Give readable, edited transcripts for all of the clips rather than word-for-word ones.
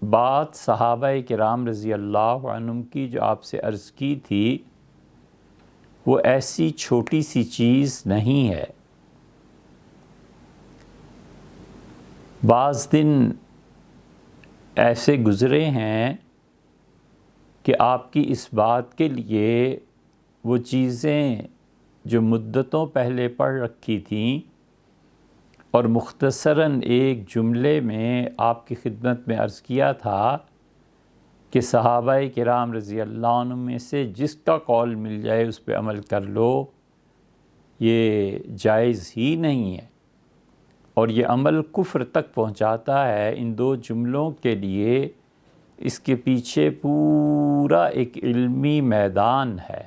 بات صحابہ کرام رضی اللہ عنہم کی جو آپ سے عرض کی تھی وہ ایسی چھوٹی سی چیز نہیں ہے۔ بعض دن ایسے گزرے ہیں کہ آپ کی اس بات کے لیے وہ چیزیں جو مدتوں پہلے پڑھ رکھی تھیں اور مختصراً ایک جملے میں آپ کی خدمت میں عرض کیا تھا کہ صحابہ کرام رضی اللہ عنہ میں سے جس کا قول مل جائے اس پہ عمل کر لو، یہ جائز ہی نہیں ہے اور یہ عمل کفر تک پہنچاتا ہے۔ ان دو جملوں کے لیے اس کے پیچھے پورا ایک علمی میدان ہے،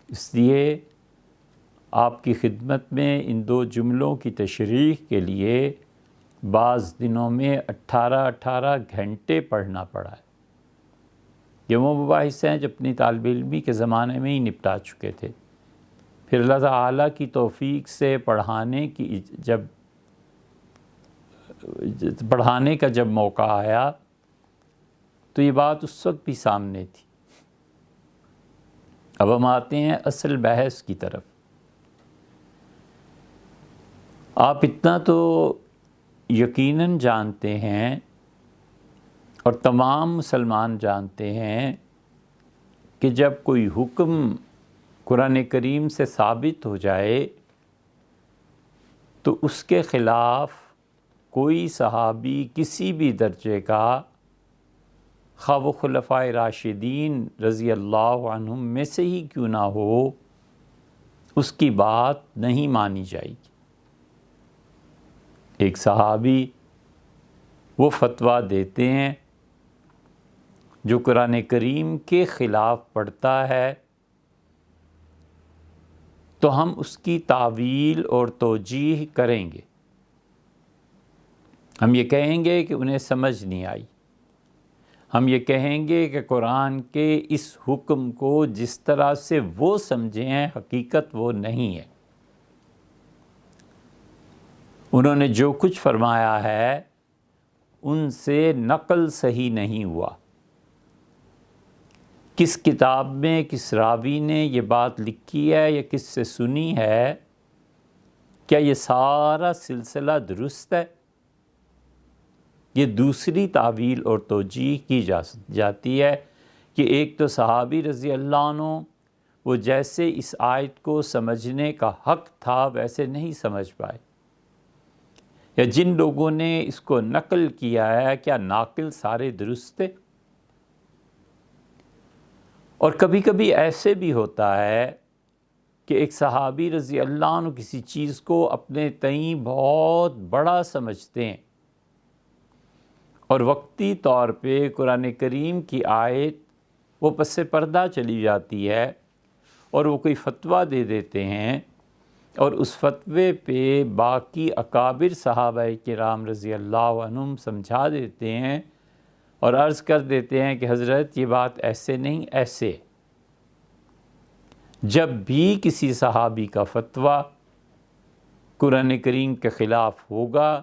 اس لیے آپ کی خدمت میں ان دو جملوں کی تشریح کے لیے بعض دنوں میں 18 گھنٹے پڑھنا پڑا ہے۔ یہ وہ مباحث ہیں جو اپنی طالب علمی کے زمانے میں ہی نپٹا چکے تھے، پھر اللہ تعالیٰ کی توفیق سے پڑھانے کا جب موقع آیا تو یہ بات اس وقت بھی سامنے تھی۔ اب ہم آتے ہیں اصل بحث کی طرف۔ آپ اتنا تو یقیناً جانتے ہیں اور تمام مسلمان جانتے ہیں کہ جب کوئی حکم قرآن کریم سے ثابت ہو جائے تو اس کے خلاف کوئی صحابی کسی بھی درجے کا، خواہ وہ خلفائے راشدین رضی اللہ عنہم میں سے ہی کیوں نہ ہو، اس کی بات نہیں مانی جائے گی۔ ایک صحابی وہ فتویٰ دیتے ہیں جو قرآن کریم کے خلاف پڑتا ہے تو ہم اس کی تعویل اور توجیح کریں گے، ہم یہ کہیں گے کہ انہیں سمجھ نہیں آئی، ہم یہ کہیں گے کہ قرآن کے اس حکم کو جس طرح سے وہ سمجھے ہیں حقیقت وہ نہیں ہے، انہوں نے جو کچھ فرمایا ہے ان سے نقل صحیح نہیں ہوا۔ کس کتاب میں کس راوی نے یہ بات لکھی ہے یا کس سے سنی ہے، کیا یہ سارا سلسلہ درست ہے؟ یہ دوسری تعویل اور توجیح کی جاتی ہے کہ ایک تو صحابی رضی اللہ عنہ وہ جیسے اس آیت کو سمجھنے کا حق تھا ویسے نہیں سمجھ پائے، یا جن لوگوں نے اس کو نقل کیا ہے کیا ناقل سارے درست تھے؟ اور کبھی کبھی ایسے بھی ہوتا ہے کہ ایک صحابی رضی اللہ عنہ کسی چیز کو اپنے تئیں بہت بڑا سمجھتے ہیں اور وقتی طور پہ قرآن کریم کی آیت وہ پس پردہ چلی جاتی ہے اور وہ کوئی فتویٰ دے دیتے ہیں اور اس فتوے پہ باقی اکابر صحابہ کرام رضی اللہ عنہم سمجھا دیتے ہیں اور عرض کر دیتے ہیں کہ حضرت یہ بات ایسے نہیں ایسے۔ جب بھی کسی صحابی کا فتویٰ قرآن کریم کے خلاف ہوگا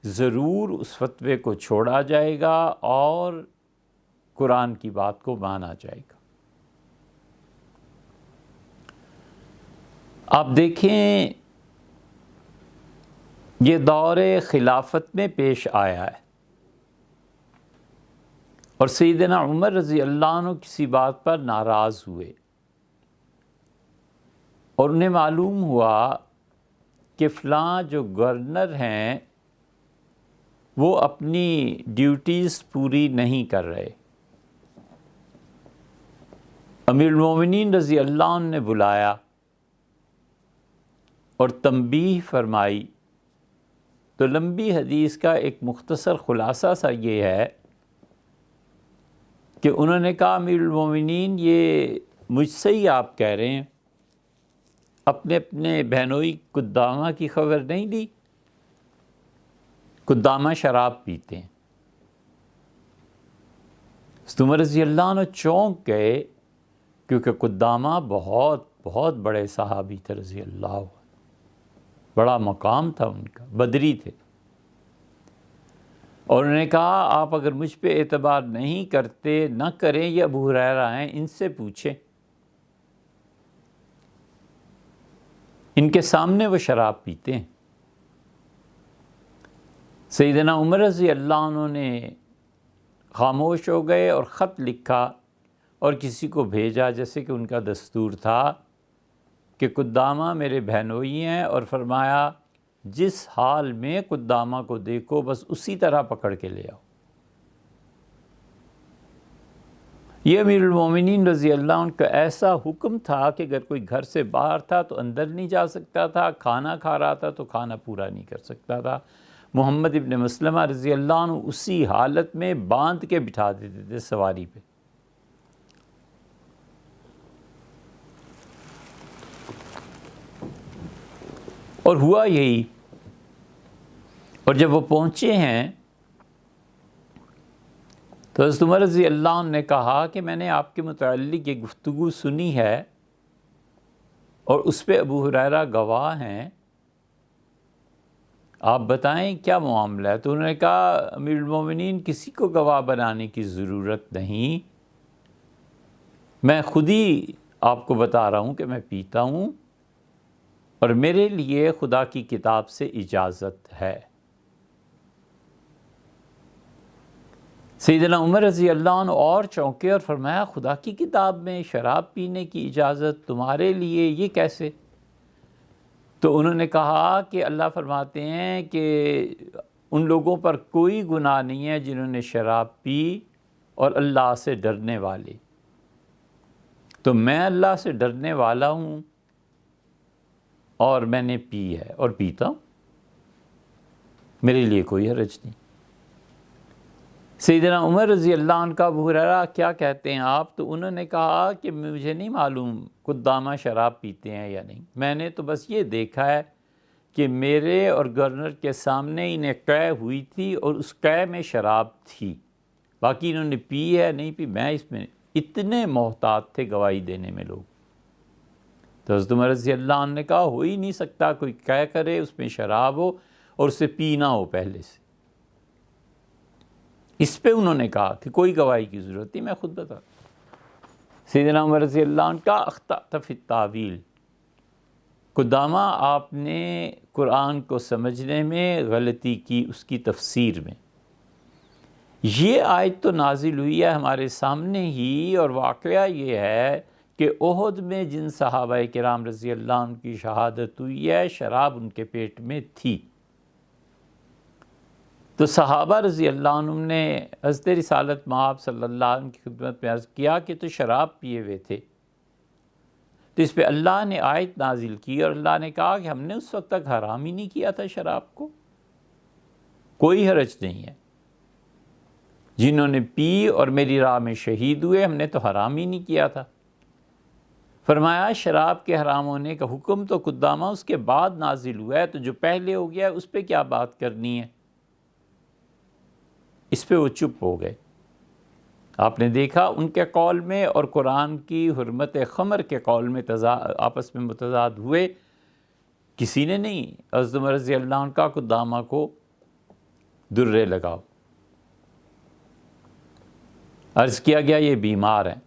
ضرور اس فتوے کو چھوڑا جائے گا اور قرآن کی بات کو مانا جائے گا۔ آپ دیکھیں یہ دور خلافت میں پیش آیا ہے اور سیدنا عمر رضی اللہ عنہ کسی بات پر ناراض ہوئے اور انہیں معلوم ہوا کہ فلاں جو گورنر ہیں وہ اپنی ڈیوٹیز پوری نہیں کر رہے۔ امیر المومنین رضی اللہ عنہ نے بلایا اور تنبیہ فرمائی، تو لمبی حدیث کا ایک مختصر خلاصہ سا یہ ہے کہ انہوں نے کہا امیر المومنین یہ مجھ سے ہی آپ کہہ رہے ہیں، اپنے بہنوئی قدامہ کی خبر نہیں لی؟ قدامہ شراب پیتے ہیں۔ عمر رضی اللہ عنہ چونک گئے کیونکہ قدامہ بہت بہت بڑے صحابی تھے رضی اللہ عنہ، بڑا مقام تھا ان کا، بدری تھے۔ اور انہوں نے کہا آپ اگر مجھ پہ اعتبار نہیں کرتے نہ کریں، یہ ابو ہریرہ ہیں، ان سے پوچھیں، ان کے سامنے وہ شراب پیتے ہیں۔ سیدنا عمر رضی اللہ عنہ نے خاموش ہو گئے اور خط لکھا اور کسی کو بھیجا، جیسے کہ ان کا دستور تھا، کہ قدامہ میرے بہنوئی ہیں، اور فرمایا جس حال میں قدامہ کو دیکھو بس اسی طرح پکڑ کے لے آؤ۔ یہ امیر المومنین رضی اللہ عنہ کا ایسا حکم تھا کہ اگر کوئی گھر سے باہر تھا تو اندر نہیں جا سکتا تھا، کھانا کھا رہا تھا تو کھانا پورا نہیں کر سکتا تھا۔ محمد ابن مسلمہ رضی اللہ عنہ اسی حالت میں باندھ کے بٹھا دیتے تھے سواری پہ۔ اور ہوا یہی، اور جب وہ پہنچے ہیں تو حضرت عمر رضی اللہ عنہ نے کہا کہ میں نے آپ کے متعلق یہ گفتگو سنی ہے اور اس پہ ابو ہریرہ گواہ ہیں، آپ بتائیں کیا معاملہ ہے؟ تو انہوں نے کہا امیر المومنین کسی کو گواہ بنانے کی ضرورت نہیں، میں خود ہی آپ کو بتا رہا ہوں کہ میں پیتا ہوں اور میرے لیے خدا کی کتاب سے اجازت ہے۔ سیدنا عمر رضی اللہ عنہ اور چونکے اور فرمایا خدا کی کتاب میں شراب پینے کی اجازت تمہارے لیے، یہ کیسے؟ تو انہوں نے کہا کہ اللہ فرماتے ہیں کہ ان لوگوں پر کوئی گناہ نہیں ہے جنہوں نے شراب پی اور اللہ سے ڈرنے والے، تو میں اللہ سے ڈرنے والا ہوں اور میں نے پی ہے اور پیتا ہوں، میرے لیے کوئی حرج نہیں۔ سیدنا عمر رضی اللہ عنہ کا ابو ہریرہ کیا کہتے ہیں آپ؟ تو انہوں نے کہا کہ مجھے نہیں معلوم قدامہ شراب پیتے ہیں یا نہیں، میں نے تو بس یہ دیکھا ہے کہ میرے اور گورنر کے سامنے انہیں قے ہوئی تھی اور اس قے میں شراب تھی، باقی انہوں نے پی ہے نہیں پی، میں اس میں اتنے محتاط تھے گواہی دینے میں لوگ۔ تو حضرت عمر رضی اللہ عنہ نے کہا ہو ہی نہیں سکتا کوئی قے کرے اس میں شراب ہو اور اسے پینا ہو پہلے سے۔ اس پہ انہوں نے کہا کہ کوئی گواہی کی ضرورت نہیں، میں خود بتا۔ سیدنا عمر رضی اللہ عنہ کا اخطأت فی التاویل، قدامہ آپ نے قرآن کو سمجھنے میں غلطی کی، اس کی تفسیر میں۔ یہ آیت تو نازل ہوئی ہے ہمارے سامنے ہی، اور واقعہ یہ ہے کہ احد میں جن صحابہ کرام رضی اللہ عنہ کی شہادت ہوئی ہے شراب ان کے پیٹ میں تھی، تو صحابہ رضی اللہ عنہ نے حضرت رسالت مآب صلی اللہ علیہ وسلم کی خدمت میں عرض کیا کہ تو شراب پیے ہوئے تھے، تو اس پہ اللہ نے آیت نازل کی اور اللہ نے کہا کہ ہم نے اس وقت تک حرام ہی نہیں کیا تھا شراب کو، کوئی حرج نہیں ہے، جنہوں نے پی اور میری راہ میں شہید ہوئے ہم نے تو حرام ہی نہیں کیا تھا۔ فرمایا شراب کے حرام ہونے کا حکم تو قدامہ اس کے بعد نازل ہوا ہے، تو جو پہلے ہو گیا ہے اس پہ کیا بات کرنی ہے؟ اس پہ وہ چپ ہو گئے۔ آپ نے دیکھا ان کے قول میں اور قرآن کی حرمت خمر کے قول میں آپس میں متضاد ہوئے، کسی نے نہیں حضرت عمر رضی اللہ عنہ کا قدامہ کو درے لگاؤ، عرض کیا گیا یہ بیمار ہیں،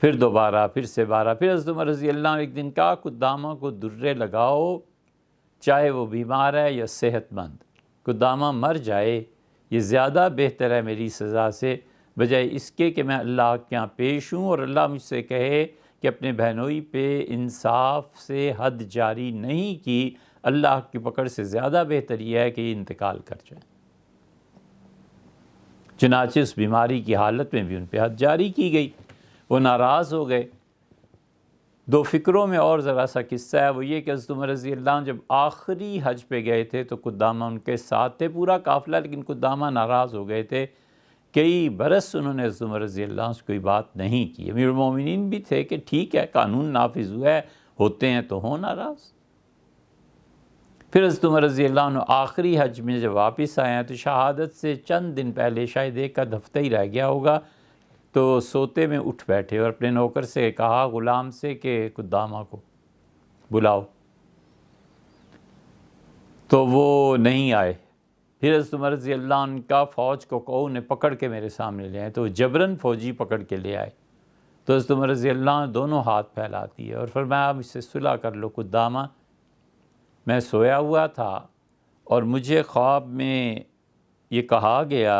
پھر دوبارہ پھر سے بارہ، پھر حضرت عمر رضی اللہ عنہ ایک دن کہا قدامہ کو درے لگاؤ چاہے وہ بیمار ہے یا صحت مند، قدامہ مر جائے یہ زیادہ بہتر ہے میری سزا سے، بجائے اس کے کہ میں اللہ کے یہاں پیش ہوں اور اللہ مجھ سے کہے کہ اپنے بہنوئی پہ انصاف سے حد جاری نہیں کی، اللہ کی پکڑ سے زیادہ بہتر یہ ہے کہ یہ انتقال کر جائے۔ چنانچہ اس بیماری کی حالت میں بھی ان پہ حد جاری کی گئی، وہ ناراض ہو گئے۔ دو فکروں میں اور ذرا سا قصہ ہے، وہ یہ کہ حضرت عمر رضی اللہ عنہ جب آخری حج پہ گئے تھے تو قدامہ ان کے ساتھ تھے، پورا قافلہ، لیکن قدامہ ناراض ہو گئے تھے، کئی برس انہوں نے حضرت عمر رضی اللہ عنہ سے کوئی بات نہیں کی۔ امیر المومنین بھی تھے کہ ٹھیک ہے قانون نافذ ہوا ہے، ہوتے ہیں تو ہوں ناراض۔ پھر حضرت عمر رضی اللہ عنہ آخری حج میں جب واپس آئے ہیں تو شہادت سے چند دن پہلے، شاید ایک کا ہفتہ ہی رہ گیا ہوگا، تو سوتے میں اٹھ بیٹھے اور اپنے نوکر سے کہا، غلام سے، کہ قدامہ کو بلاؤ، تو وہ نہیں آئے۔ پھر حضرت عمر رضی اللہ عنہ کا فوج کو نے پکڑ کے میرے سامنے لے آئے، تو جبراً فوجی پکڑ کے لے آئے، تو حضرت عمر رضی اللہ عنہ دونوں ہاتھ پھیلاتی ہے اور فرمایا آپ اس سے صلح کر لو قدامہ، میں سویا ہوا تھا اور مجھے خواب میں یہ کہا گیا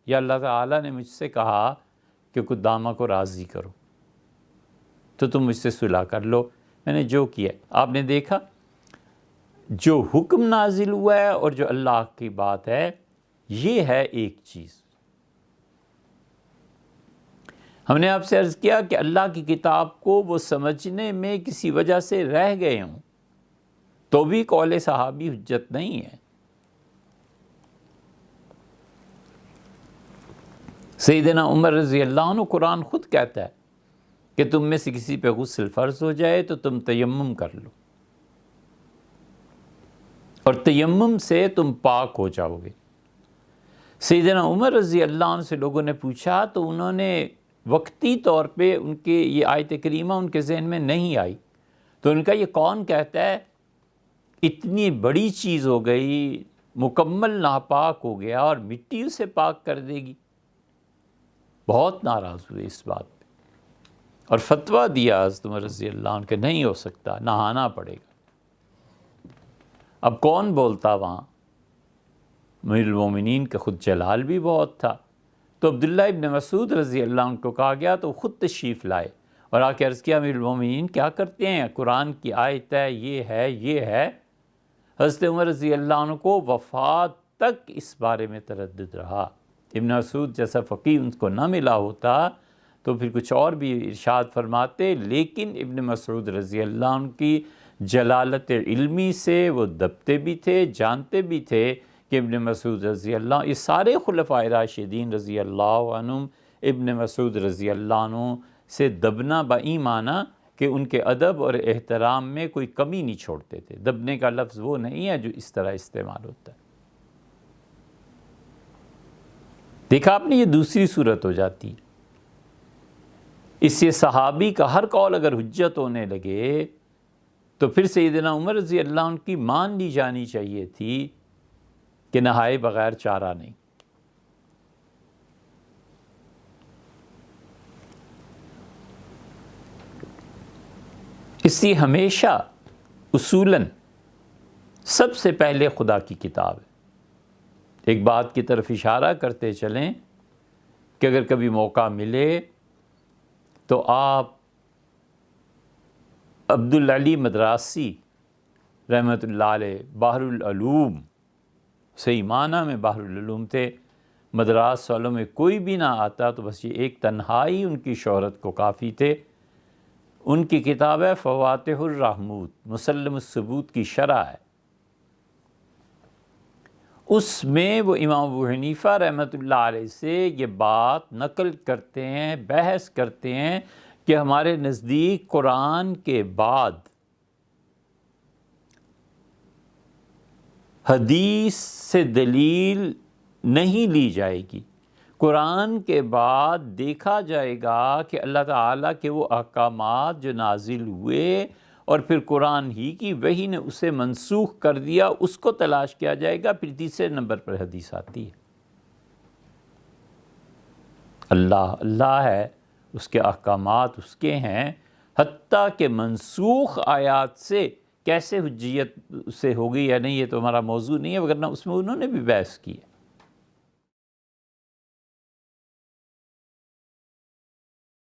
یا اللہ تعالیٰ نے مجھ سے کہا کہ قدامہ کو راضی کرو، تو تم مجھ سے صلح کر لو۔ میں نے جو کیا، آپ نے دیکھا جو حکم نازل ہوا ہے اور جو اللہ کی بات ہے یہ ہے ایک چیز۔ ہم نے آپ سے عرض کیا کہ اللہ کی کتاب کو وہ سمجھنے میں کسی وجہ سے رہ گئے ہوں تو بھی قول صحابی حجت نہیں ہے۔ سیدنا عمر رضی اللہ عنہ قرآن خود کہتا ہے کہ تم میں سے کسی پہ غسل فرض ہو جائے تو تم تیمم کر لو اور تیمم سے تم پاک ہو جاؤ گے۔ سیدنا عمر رضی اللہ عنہ سے لوگوں نے پوچھا تو انہوں نے وقتی طور پہ ان کے یہ آیت کریمہ ان کے ذہن میں نہیں آئی، تو ان کا یہ کون کہتا ہے اتنی بڑی چیز ہو گئی، مکمل ناپاک ہو گیا اور مٹی اسے پاک کر دے گی؟ بہت ناراض ہوئے اس بات پہ اور فتویٰ دیا حضرت عمر رضی اللہ عنہ کہ نہیں ہو سکتا، نہانا پڑے گا۔ اب کون بولتا وہاں؟ امیر المومنین کا خود جلال بھی بہت تھا، تو عبداللہ ابن مسعود رضی اللہ عنہ کو کہا گیا تو خود تشریف لائے اور آ کے عرض کیا امیر المومنین کیا کرتے ہیں، قرآن کی آیت ہے، یہ ہے۔ حضرت عمر رضی اللہ عنہ کو وفات تک اس بارے میں تردد رہا۔ ابن مسعود جیسا فقیہ ان کو نہ ملا ہوتا تو پھر کچھ اور بھی ارشاد فرماتے، لیکن ابن مسعود رضی اللہ عنہ کی جلالت علمی سے وہ دبتے بھی تھے، جانتے بھی تھے کہ ابن مسعود رضی اللہ عنہ، یہ سارے خلفائے راشدین رضی اللہ عنہم ابن مسعود رضی اللہ عنہ سے دبنا بئی معنی کہ ان کے ادب اور احترام میں کوئی کمی نہیں چھوڑتے تھے۔ دبنے کا لفظ وہ نہیں ہے جو اس طرح استعمال ہوتا ہے۔ دیکھا آپ نے، یہ دوسری صورت ہو جاتی ہے۔ اس سے صحابی کا ہر قول اگر حجت ہونے لگے تو پھر سیدنا عمر رضی اللہ عنہ کی مان لی جانی چاہیے تھی کہ نہائے بغیر چارہ نہیں۔ اس لیے ہمیشہ اصولاً سب سے پہلے خدا کی کتاب ہے۔ ایک بات کی طرف اشارہ کرتے چلیں کہ اگر کبھی موقع ملے تو آپ عبدالعلی مدراسی رحمۃ اللہ علیہ بحر العلوم، صحیح معنی میں بحر العلوم تھے، مدراس والوں میں کوئی بھی نہ آتا تو بس یہ ایک تنہائی ان کی شہرت کو کافی تھے۔ ان کی کتاب ہے فواتح الرحمود، مسلم الثبوت کی شرح ہے، اس میں وہ امام ابو حنیفہ رحمۃ اللہ علیہ سے یہ بات نقل کرتے ہیں، بحث کرتے ہیں کہ ہمارے نزدیک قرآن کے بعد حدیث سے دلیل نہیں لی جائے گی، قرآن کے بعد دیکھا جائے گا کہ اللہ تعالیٰ کے وہ احکامات جو نازل ہوئے اور پھر قرآن ہی کی وحی نے اسے منسوخ کر دیا، اس کو تلاش کیا جائے گا، پھر تیسرے نمبر پر حدیث آتی ہے۔ اللہ ہے، اس کے احکامات اس کے ہیں، حتیٰ کہ منسوخ آیات سے کیسے حجیت سے ہوگی یا نہیں یہ تو ہمارا موضوع نہیں ہے، وگرنہ اس میں انہوں نے بھی بحث کی ہے۔